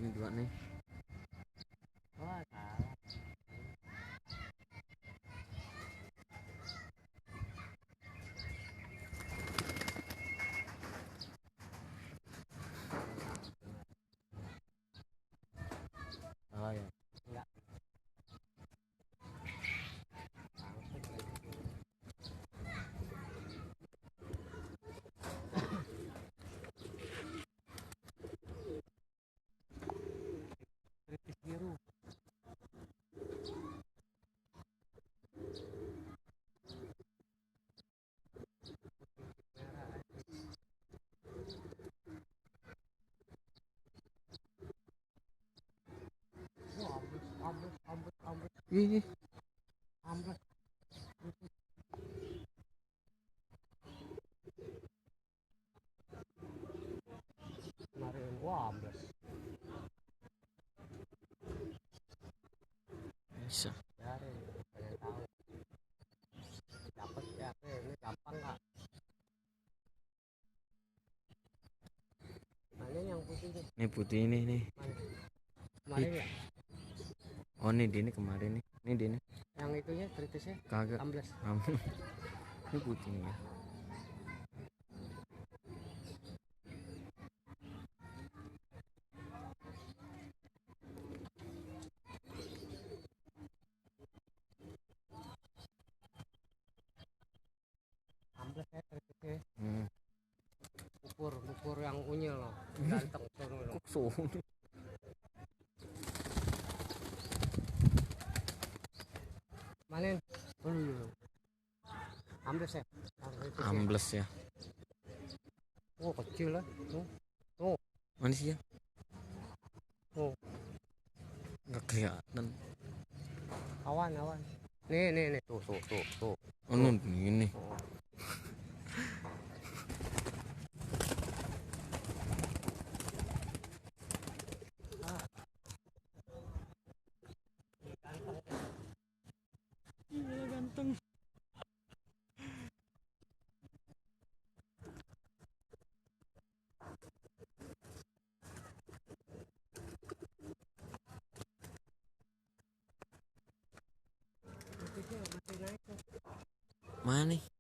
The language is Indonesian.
Ini dua nih. Wah, salah. Salah ya. Enggak. Kritis biru. Wah, ambus. Ih, Ambus. Kemarin, wah, ambus. bisa. Dari, pengen tahu. Dapat ya, ini gampang nggak? Mana yang putih nih? Ini putih ini nih. Mana? Kemarin ya? Oh nih di ini kemarin nih. Ini di ini. Yang itunya kritisnya Kagak. ambles. Ini putih nih ya. Ambles ya kritisnya. Hmm. Ukur yang unyil loh. Ganteng suruh loh. Kok Manin. Ambles ya? ambles ya. Oh, kecil lah. Tuh. Mana sih ya? Tuh. Nggak kelihatan. Awan. Nih. Tuh. Oh ini. Oh. Ganteng. Kritisnya masih naik tuh. Mana nih?